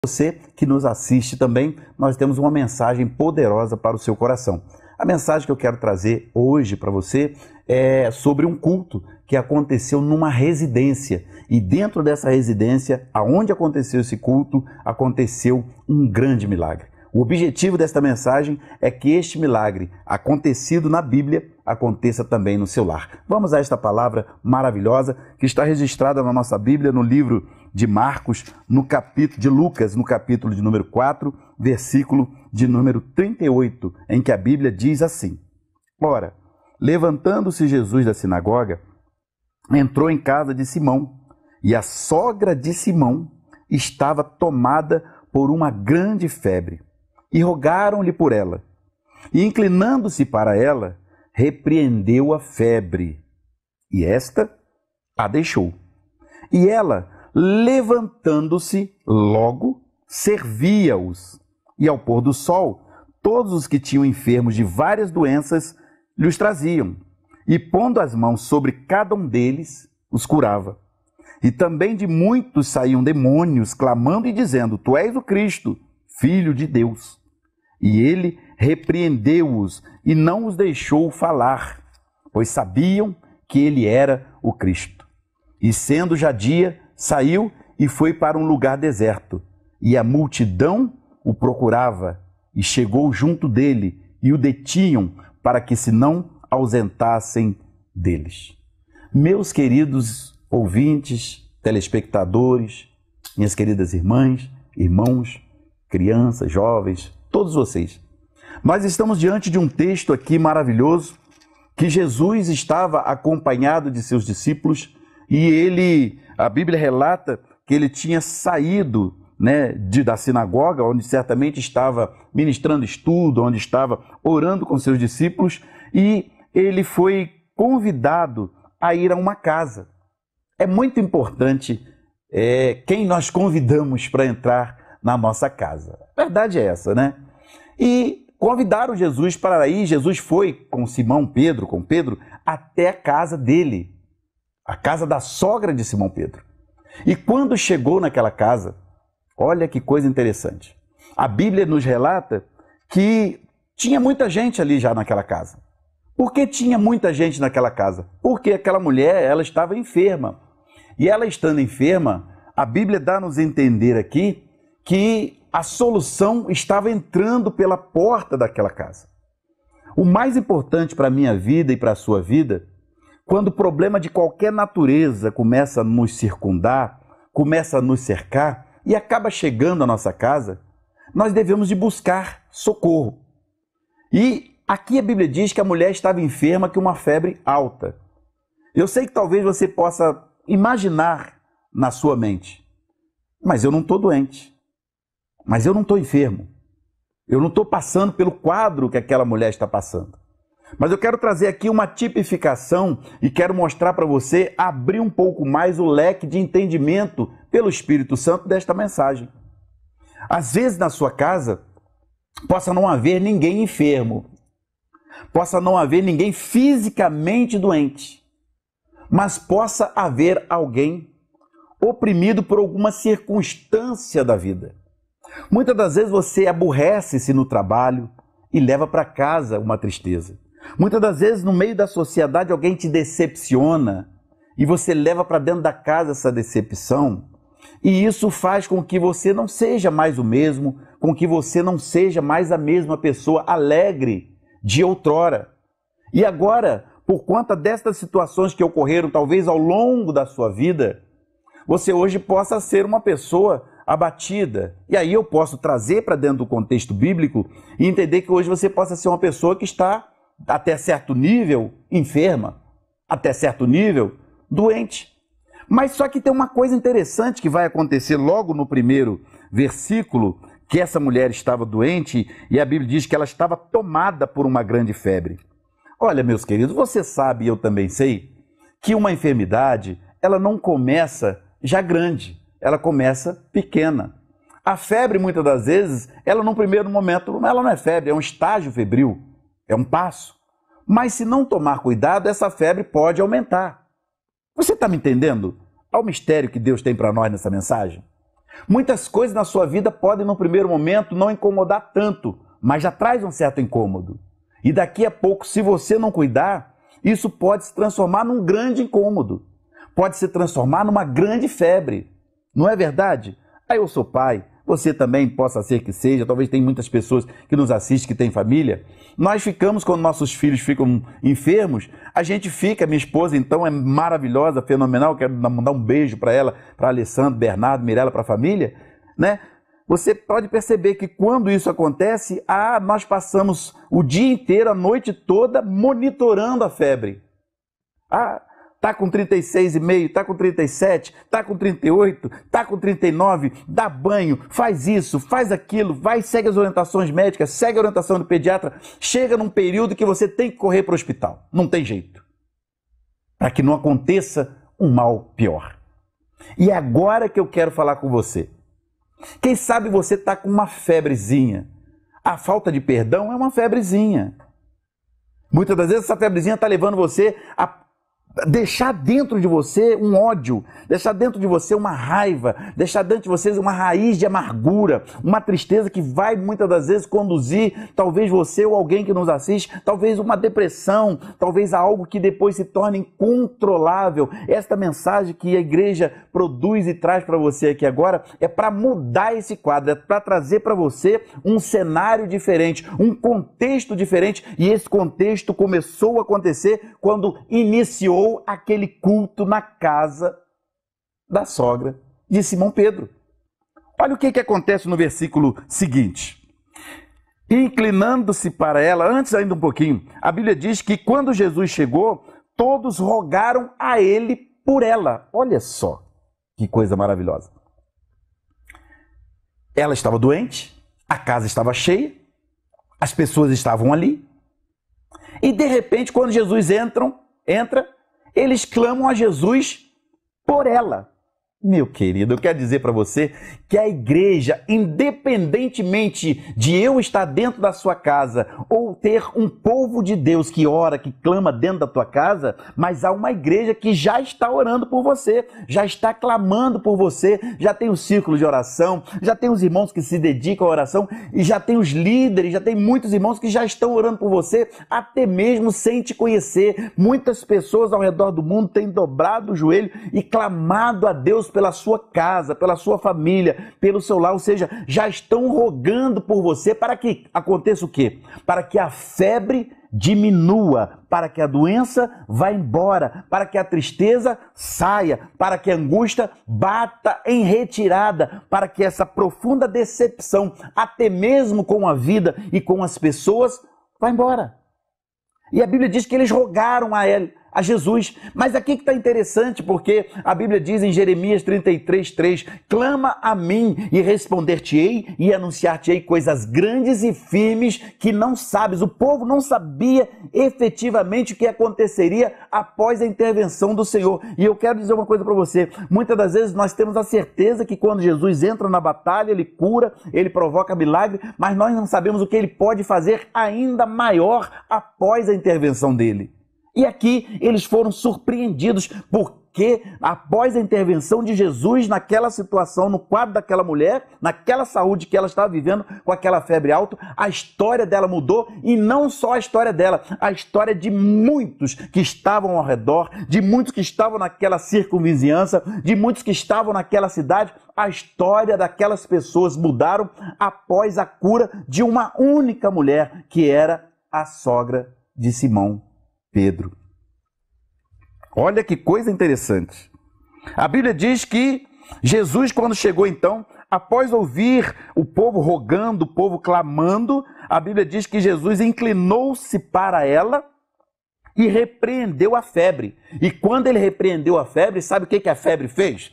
Você que nos assiste também, nós temos uma mensagem poderosa para o seu coração. A mensagem que eu quero trazer hoje para você é sobre um culto que aconteceu numa residência. E dentro dessa residência, aonde aconteceu esse culto, aconteceu um grande milagre. O objetivo desta mensagem é que este milagre, acontecido na Bíblia, aconteça também no seu lar. Vamos a esta palavra maravilhosa que está registrada na nossa Bíblia, no livro de Marcos, no capítulo de Lucas, no capítulo de número 4, versículo de número 38, em que a Bíblia diz assim: Ora, levantando-se Jesus da sinagoga, entrou em casa de Simão, e a sogra de Simão estava tomada por uma grande febre, e rogaram-lhe por ela. E inclinando-se para ela, repreendeu a febre, e esta a deixou. E ela, levantando-se logo, servia-os. E ao pôr do sol, todos os que tinham enfermos de várias doenças lhes traziam, e pondo as mãos sobre cada um deles, os curava. E também de muitos saíam demônios, clamando e dizendo: Tu és o Cristo, Filho de Deus. E ele repreendeu-os e não os deixou falar, pois sabiam que ele era o Cristo. E sendo já dia, saiu e foi para um lugar deserto. E a multidão o procurava, e chegou junto dele, e o detinham, para que se não ausentassem deles. Meus queridos ouvintes, telespectadores, minhas queridas irmãs, irmãos, crianças, jovens, todos vocês, nós estamos diante de um texto aqui maravilhoso, que Jesus estava acompanhado de seus discípulos, e a Bíblia relata que ele tinha saído da sinagoga, onde certamente estava ministrando estudo, onde estava orando com seus discípulos, e ele foi convidado a ir a uma casa. É muito importante quem nós convidamos para entrar na nossa casa. A verdade é essa, né? E convidaram Jesus para ir. Jesus foi com com Pedro, até a casa dele, a casa da sogra de Simão Pedro. E quando chegou naquela casa, olha que coisa interessante. A Bíblia nos relata que tinha muita gente ali já naquela casa. Por que tinha muita gente naquela casa? Porque aquela mulher, ela estava enferma. E ela estando enferma, a Bíblia dá-nos a entender aqui que a solução estava entrando pela porta daquela casa. O mais importante para a minha vida e para a sua vida, quando o problema de qualquer natureza começa a nos circundar, começa a nos cercar e acaba chegando à nossa casa, nós devemos de buscar socorro. E aqui a Bíblia diz que a mulher estava enferma com uma febre alta. Eu sei que talvez você possa imaginar na sua mente: mas eu não estou doente, mas eu não estou enfermo, eu não estou passando pelo quadro que aquela mulher está passando. Mas eu quero trazer aqui uma tipificação e quero mostrar para você, abrir um pouco mais o leque de entendimento pelo Espírito Santo desta mensagem. Às vezes na sua casa possa não haver ninguém enfermo, possa não haver ninguém fisicamente doente, mas possa haver alguém oprimido por alguma circunstância da vida. Muitas das vezes você aborrece-se no trabalho e leva para casa uma tristeza. Muitas das vezes no meio da sociedade alguém te decepciona e você leva para dentro da casa essa decepção, e isso faz com que você não seja mais o mesmo, com que você não seja mais a mesma pessoa alegre de outrora. E agora, por conta destas situações que ocorreram talvez ao longo da sua vida, você hoje possa ser uma pessoa abatida. E aí eu posso trazer para dentro do contexto bíblico e entender que hoje você possa ser uma pessoa que está até certo nível enferma, até certo nível doente. Mas só que tem uma coisa interessante que vai acontecer logo no primeiro versículo, que essa mulher estava doente e a Bíblia diz que ela estava tomada por uma grande febre. Olha, meus queridos, você sabe, e eu também sei, que uma enfermidade, ela não começa já grande, ela começa pequena. A febre, muitas das vezes, ela num primeiro momento, ela não é febre, é um estágio febril, é um passo. Mas se não tomar cuidado, essa febre pode aumentar. Você está me entendendo? Ao mistério que Deus tem para nós nessa mensagem? Muitas coisas na sua vida podem, no primeiro momento, não incomodar tanto, mas já traz um certo incômodo. E daqui a pouco, se você não cuidar, isso pode se transformar num grande incômodo. Pode se transformar numa grande febre. Não é verdade? Aí eu sou pai, você também possa ser que seja, talvez tem muitas pessoas que nos assistem que têm família. Nós ficamos, quando nossos filhos ficam enfermos, a gente fica, minha esposa então é maravilhosa, fenomenal, quero mandar um beijo para ela, para Alessandro, Bernardo, Mirella, para a família, né? Você pode perceber que quando isso acontece, nós passamos o dia inteiro, a noite toda, monitorando a febre. Tá com 36,5, tá com 37, tá com 38, tá com 39, dá banho, faz isso, faz aquilo, vai, segue as orientações médicas, segue a orientação do pediatra, chega num período que você tem que correr para o hospital. Não tem jeito. Para que não aconteça um mal pior. E agora que eu quero falar com você. Quem sabe você está com uma febrezinha. A falta de perdão é uma febrezinha. Muitas das vezes essa febrezinha está levando você a deixar dentro de você um ódio, deixar dentro de você uma raiva, deixar dentro de você uma raiz de amargura, uma tristeza que vai muitas das vezes conduzir talvez você ou alguém que nos assiste, talvez uma depressão, talvez algo que depois se torne incontrolável. Esta mensagem que a igreja produz e traz para você aqui agora é para mudar esse quadro, é para trazer para você um cenário diferente, um contexto diferente, e esse contexto começou a acontecer quando iniciou aquele culto na casa da sogra de Simão Pedro. Olha o que acontece no versículo seguinte. Inclinando-se para ela, antes ainda um pouquinho, a Bíblia diz que quando Jesus chegou, todos rogaram a ele por ela. Olha só que coisa maravilhosa. Ela estava doente, a casa estava cheia, as pessoas estavam ali, e de repente, quando Jesus entra, eles clamam a Jesus por ela. Meu querido, eu quero dizer para você que a igreja, independentemente de eu estar dentro da sua casa ou ter um povo de Deus que ora, que clama dentro da tua casa, mas há uma igreja que já está orando por você, já está clamando por você, já tem o círculo de oração, já tem os irmãos que se dedicam à oração e já tem os líderes, já tem muitos irmãos que já estão orando por você, até mesmo sem te conhecer. Muitas pessoas ao redor do mundo têm dobrado o joelho e clamado a Deus pela sua casa, pela sua família, pelo seu lar, ou seja, já estão rogando por você para que aconteça o quê? Para que a febre diminua, para que a doença vá embora, para que a tristeza saia, para que a angústia bata em retirada, para que essa profunda decepção, até mesmo com a vida e com as pessoas, vá embora. E a Bíblia diz que eles rogaram a Jesus. Mas aqui que está interessante, porque a Bíblia diz em Jeremias 33:3, clama a mim e responder-te-ei e anunciar-te-ei coisas grandes e firmes que não sabes. O povo não sabia efetivamente o que aconteceria após a intervenção do Senhor. E eu quero dizer uma coisa para você, muitas das vezes nós temos a certeza que quando Jesus entra na batalha, ele cura, ele provoca milagre, mas nós não sabemos o que ele pode fazer ainda maior após a intervenção dele. E aqui eles foram surpreendidos porque após a intervenção de Jesus naquela situação, no quadro daquela mulher, naquela saúde que ela estava vivendo com aquela febre alta, a história dela mudou e não só a história dela, a história de muitos que estavam ao redor, de muitos que estavam naquela circunvizinhança, de muitos que estavam naquela cidade. A história daquelas pessoas mudaram após a cura de uma única mulher que era a sogra de Simão Pedro. Olha que coisa interessante. A Bíblia diz que Jesus, quando chegou então, após ouvir o povo rogando, o povo clamando, a Bíblia diz que Jesus inclinou-se para ela e repreendeu a febre. E quando ele repreendeu a febre, sabe o que a febre fez?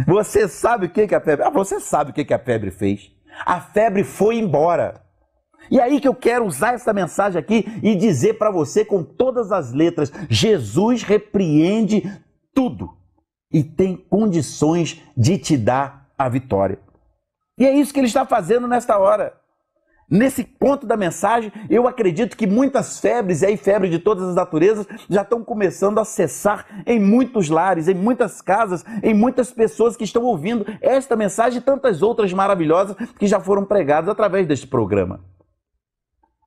Você sabe o que a febre... você sabe o que a febre fez. A febre foi embora. E aí que eu quero usar essa mensagem aqui e dizer para você com todas as letras, Jesus repreende tudo e tem condições de te dar a vitória. E é isso que ele está fazendo nesta hora. Nesse ponto da mensagem, eu acredito que muitas febres, e aí febres de todas as naturezas, já estão começando a cessar em muitos lares, em muitas casas, em muitas pessoas que estão ouvindo esta mensagem e tantas outras maravilhosas que já foram pregadas através deste programa.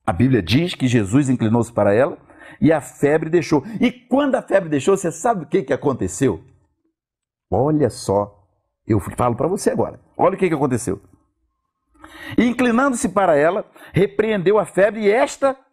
A Bíblia diz que Jesus inclinou-se para ela e a febre deixou. E quando a febre deixou, você sabe o que aconteceu? Olha só, eu falo para você agora. Olha o que aconteceu. E inclinando-se para ela, repreendeu a febre e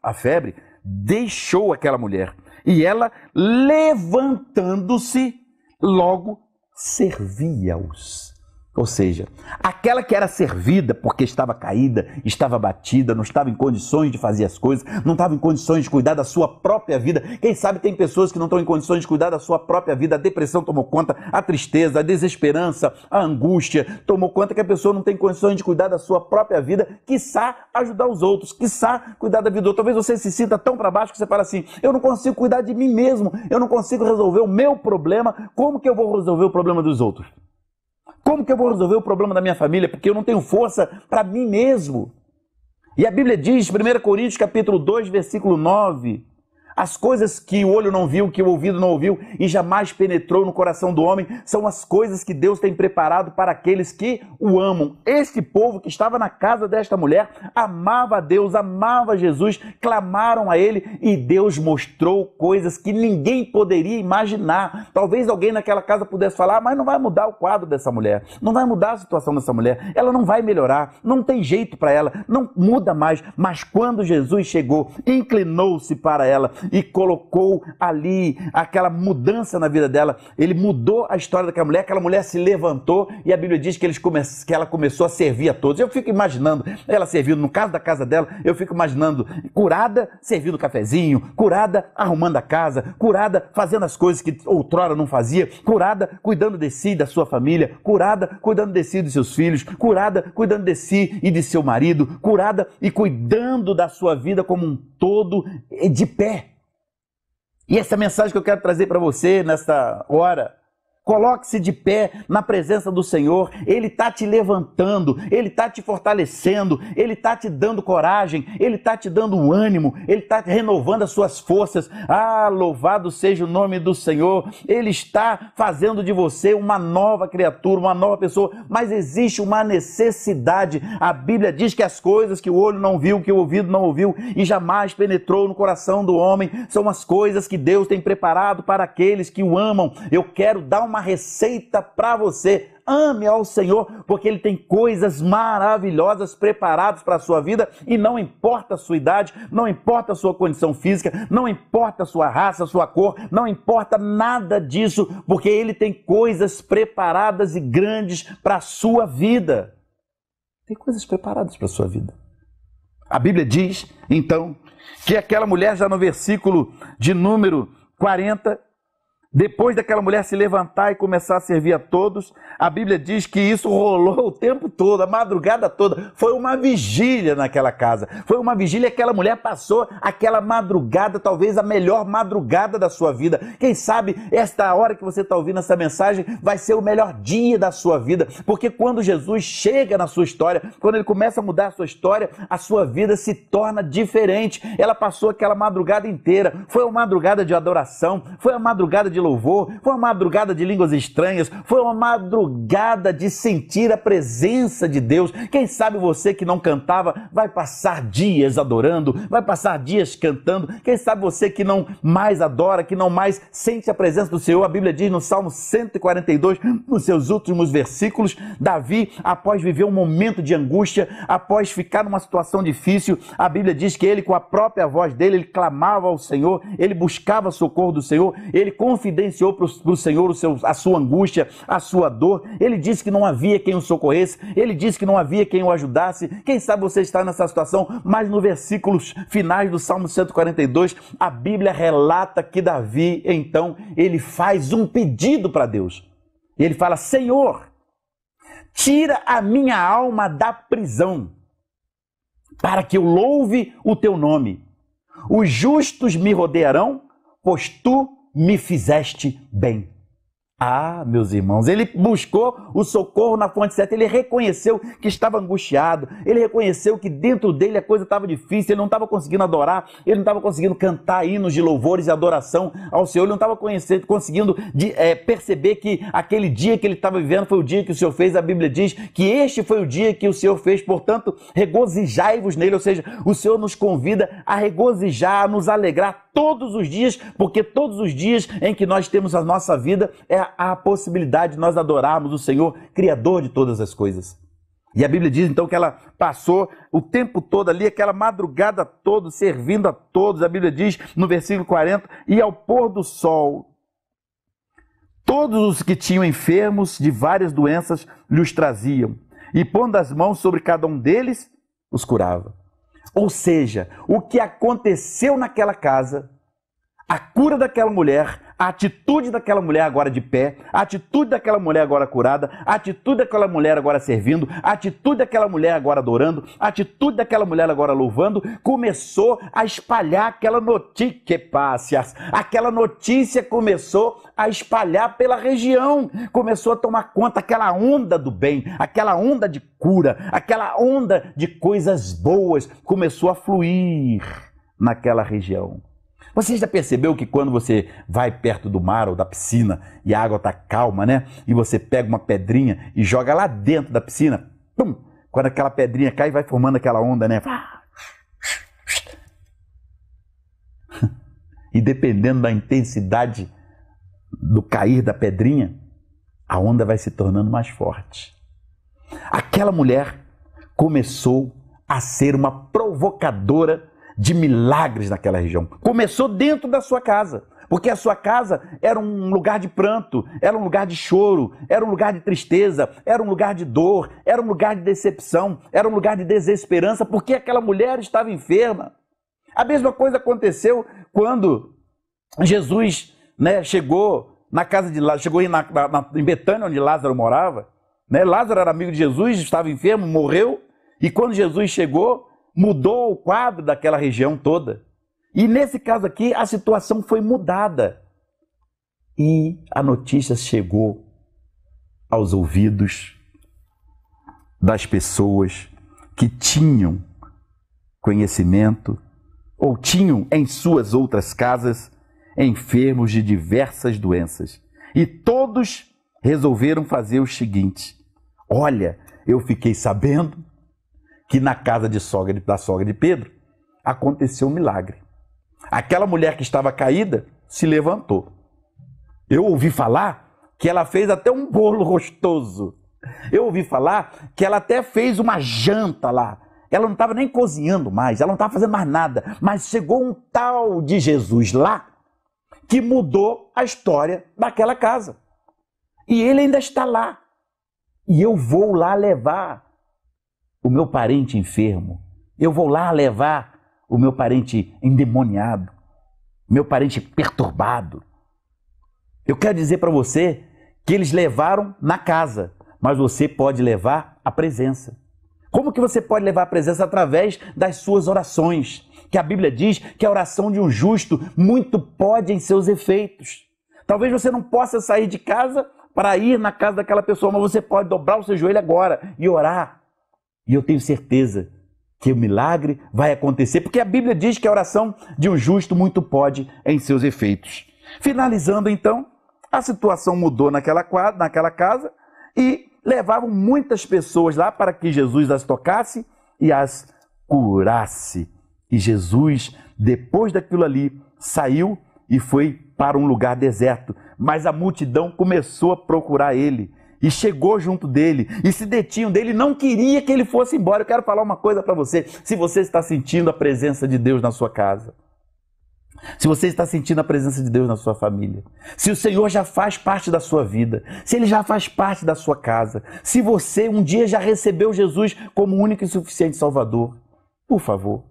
a febre, deixou aquela mulher. E ela, levantando-se, logo servia-os. Ou seja, aquela que era servida porque estava caída, estava batida, não estava em condições de fazer as coisas, não estava em condições de cuidar da sua própria vida. Quem sabe tem pessoas que não estão em condições de cuidar da sua própria vida. A depressão tomou conta, a tristeza, a desesperança, a angústia tomou conta que a pessoa não tem condições de cuidar da sua própria vida, quiçá ajudar os outros, quiçá cuidar da vida do outro. Talvez você se sinta tão para baixo que você fala assim, eu não consigo cuidar de mim mesmo, eu não consigo resolver o meu problema, como que eu vou resolver o problema dos outros? Como que eu vou resolver o problema da minha família? Porque eu não tenho força para mim mesmo. E a Bíblia diz, 1 Coríntios capítulo 2, versículo 9, as coisas que o olho não viu, que o ouvido não ouviu e jamais penetrou no coração do homem, são as coisas que Deus tem preparado para aqueles que o amam. Este povo que estava na casa desta mulher amava a Deus, amava Jesus, clamaram a Ele e Deus mostrou coisas que ninguém poderia imaginar. Talvez alguém naquela casa pudesse falar, mas não vai mudar o quadro dessa mulher, não vai mudar a situação dessa mulher, ela não vai melhorar, não tem jeito para ela, não muda mais. Mas quando Jesus chegou, inclinou-se para ela e colocou ali aquela mudança na vida dela, ele mudou a história daquela mulher se levantou e a Bíblia diz que ela começou a servir a todos. Eu fico imaginando ela servindo, no caso da casa dela, eu fico imaginando curada, servindo cafezinho, curada, arrumando a casa, curada, fazendo as coisas que outrora não fazia, curada, cuidando de si e da sua família, curada, cuidando de si e dos seus filhos, curada, cuidando de si e de seu marido, curada e cuidando da sua vida como um todo, de pé. E essa mensagem que eu quero trazer para você nesta hora, coloque-se de pé na presença do Senhor. Ele está te levantando, Ele está te fortalecendo, Ele está te dando coragem, Ele está te dando ânimo, Ele está renovando as suas forças. Ah, louvado seja o nome do Senhor. Ele está fazendo de você uma nova criatura, uma nova pessoa, mas existe uma necessidade. A Bíblia diz que as coisas que o olho não viu, que o ouvido não ouviu e jamais penetrou no coração do homem, são as coisas que Deus tem preparado para aqueles que o amam. Eu quero dar uma receita para você. Ame ao Senhor, porque Ele tem coisas maravilhosas preparadas para a sua vida e não importa a sua idade, não importa a sua condição física, não importa a sua raça, a sua cor, não importa nada disso, porque Ele tem coisas preparadas e grandes para a sua vida. Tem coisas preparadas para a sua vida. A Bíblia diz, então, que aquela mulher, já no versículo de número 40, depois daquela mulher se levantar e começar a servir a todos, a Bíblia diz que isso rolou o tempo todo, a madrugada toda. Foi uma vigília naquela casa. Foi uma vigília que aquela mulher passou aquela madrugada, talvez a melhor madrugada da sua vida. Quem sabe esta hora que você está ouvindo essa mensagem vai ser o melhor dia da sua vida. Porque quando Jesus chega na sua história, quando Ele começa a mudar a sua história, a sua vida se torna diferente. Ela passou aquela madrugada inteira. Foi uma madrugada de adoração, foi uma madrugada de louvor, foi uma madrugada de línguas estranhas, foi uma madrugada de sentir a presença de Deus. Quem sabe você que não cantava vai passar dias adorando, vai passar dias cantando. Quem sabe você que não mais adora, que não mais sente a presença do Senhor. A Bíblia diz no Salmo 142, nos seus últimos versículos, Davi, após viver um momento de angústia, após ficar numa situação difícil, a Bíblia diz que ele, com a própria voz dele, ele clamava ao Senhor, ele buscava socorro do Senhor, ele confidenciou para o Senhor a sua angústia, a sua dor. Ele disse que não havia quem o socorresse, ele disse que não havia quem o ajudasse. Quem sabe você está nessa situação, mas no versículos finais do Salmo 142, a Bíblia relata que Davi, então, ele faz um pedido para Deus. E ele fala: Senhor, tira a minha alma da prisão, para que eu louve o teu nome. Os justos me rodearão, pois tu me fizeste bem. Ah, meus irmãos, ele buscou o socorro na fonte certa, ele reconheceu que estava angustiado, ele reconheceu que dentro dele a coisa estava difícil, ele não estava conseguindo adorar, ele não estava conseguindo cantar hinos de louvores e adoração ao Senhor, ele não estava conseguindo perceber que aquele dia que ele estava vivendo foi o dia que o Senhor fez. A Bíblia diz que este foi o dia que o Senhor fez, portanto, regozijai-vos nele, ou seja, o Senhor nos convida a regozijar, a nos alegrar todos os dias, porque todos os dias em que nós temos a nossa vida é a possibilidade de nós adorarmos o Senhor, Criador de todas as coisas. E a Bíblia diz então que ela passou o tempo todo ali, aquela madrugada toda, servindo a todos. A Bíblia diz no versículo 40, e ao pôr do sol, todos os que tinham enfermos de várias doenças lhes traziam, e pondo as mãos sobre cada um deles, os curava. Ou seja, o que aconteceu naquela casa, a cura daquela mulher, a atitude daquela mulher agora de pé, a atitude daquela mulher agora curada, a atitude daquela mulher agora servindo, a atitude daquela mulher agora adorando, a atitude daquela mulher agora louvando, começou a espalhar aquela notícia, aquela notícia começou a espalhar pela região, começou a tomar conta, aquela onda do bem, aquela onda de cura, aquela onda de coisas boas começou a fluir naquela região. Você já percebeu que quando você vai perto do mar ou da piscina e a água está calma, né? E você pega uma pedrinha e joga lá dentro da piscina, pum! Quando aquela pedrinha cai, vai formando aquela onda, né? E dependendo da intensidade do cair da pedrinha, a onda vai se tornando mais forte. Aquela mulher começou a ser uma provocadora de milagres naquela região. Começou dentro da sua casa, porque a sua casa era um lugar de pranto, era um lugar de choro, era um lugar de tristeza, era um lugar de dor, era um lugar de decepção, era um lugar de desesperança, porque aquela mulher estava enferma. A mesma coisa aconteceu quando Jesus, né, chegou na casa de Lázaro, chegou em Betânia, onde Lázaro morava, né? Lázaro era amigo de Jesus, estava enfermo, morreu, e quando Jesus chegou, mudou o quadro daquela região toda. E nesse caso aqui, a situação foi mudada. E a notícia chegou aos ouvidos das pessoas que tinham conhecimento ou tinham em suas outras casas enfermos de diversas doenças. E todos resolveram fazer o seguinte: olha, eu fiquei sabendo que na casa da sogra de Pedro aconteceu um milagre. Aquela mulher que estava caída se levantou. Eu ouvi falar que ela fez até um bolo gostoso. Eu ouvi falar que ela até fez uma janta lá. Ela não estava nem cozinhando mais, ela não estava fazendo mais nada. Mas chegou um tal de Jesus lá que mudou a história daquela casa. E ele ainda está lá. E eu vou lá levar o meu parente enfermo, eu vou lá levar o meu parente endemoniado, meu parente perturbado. Eu quero dizer para você que eles levaram na casa, mas você pode levar a presença. Como que você pode levar a presença? Através das suas orações, que a Bíblia diz que a oração de um justo muito pode em seus efeitos. Talvez você não possa sair de casa para ir na casa daquela pessoa, mas você pode dobrar o seu joelho agora e orar. E eu tenho certeza que o milagre vai acontecer, porque a Bíblia diz que a oração de um justo muito pode em seus efeitos. Finalizando então, a situação mudou naquela casa e levavam muitas pessoas lá para que Jesus as tocasse e as curasse. E Jesus, depois daquilo ali, saiu e foi para um lugar deserto, mas a multidão começou a procurar ele. E chegou junto dele, e se detinham dele, não queria que ele fosse embora. Eu quero falar uma coisa para você: se você está sentindo a presença de Deus na sua casa, se você está sentindo a presença de Deus na sua família, se o Senhor já faz parte da sua vida, se Ele já faz parte da sua casa, se você um dia já recebeu Jesus como único e suficiente Salvador, por favor,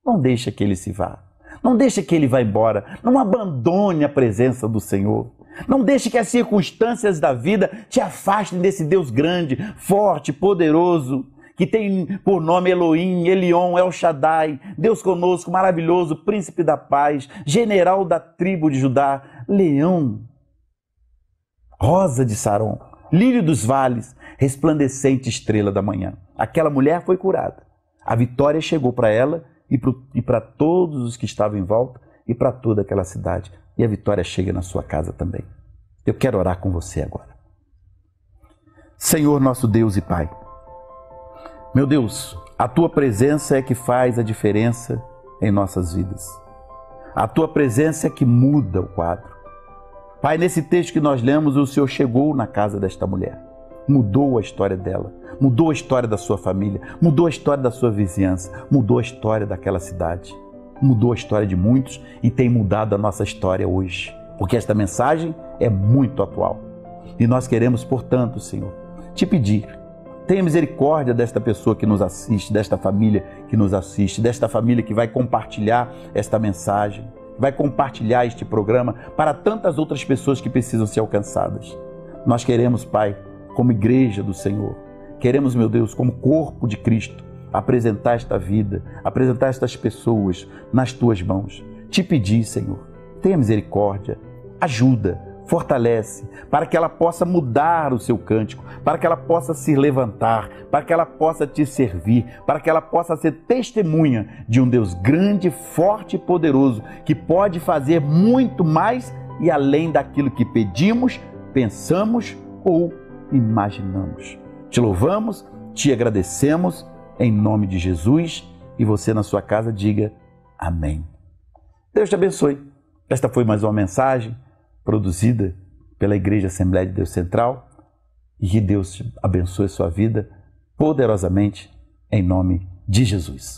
não deixe que Ele se vá, não deixe que Ele vá embora, não abandone a presença do Senhor. Não deixe que as circunstâncias da vida te afastem desse Deus grande, forte, poderoso, que tem por nome Elohim, Elion, El Shaddai, Deus conosco, maravilhoso, príncipe da paz, general da tribo de Judá, leão. Rosa de Saron, lírio dos vales, resplandecente estrela da manhã. Aquela mulher foi curada. A vitória chegou para ela e para todos os que estavam em volta e para toda aquela cidade. E a vitória chega na sua casa também. Eu quero orar com você agora. Senhor nosso Deus e Pai, meu Deus, a Tua presença é que faz a diferença em nossas vidas. A Tua presença é que muda o quadro. Pai, nesse texto que nós lemos, o Senhor chegou na casa desta mulher. Mudou a história dela, mudou a história da sua família, mudou a história da sua vizinhança, mudou a história daquela cidade, mudou a história de muitos e tem mudado a nossa história hoje, porque esta mensagem é muito atual. E nós queremos, portanto, Senhor, te pedir, tenha misericórdia desta pessoa que nos assiste, desta família que nos assiste, desta família que vai compartilhar esta mensagem, vai compartilhar este programa para tantas outras pessoas que precisam ser alcançadas. Nós queremos, Pai, como igreja do Senhor, queremos, meu Deus, como corpo de Cristo, apresentar esta vida, apresentar estas pessoas nas Tuas mãos. Te pedir, Senhor, tenha misericórdia, ajuda, fortalece, para que ela possa mudar o seu cântico, para que ela possa se levantar, para que ela possa te servir, para que ela possa ser testemunha de um Deus grande, forte e poderoso, que pode fazer muito mais e além daquilo que pedimos, pensamos ou imaginamos. Te louvamos, te agradecemos, em nome de Jesus, e você na sua casa diga amém. Deus te abençoe. Esta foi mais uma mensagem produzida pela Igreja Assembleia de Deus Central, e que Deus abençoe sua vida poderosamente, em nome de Jesus.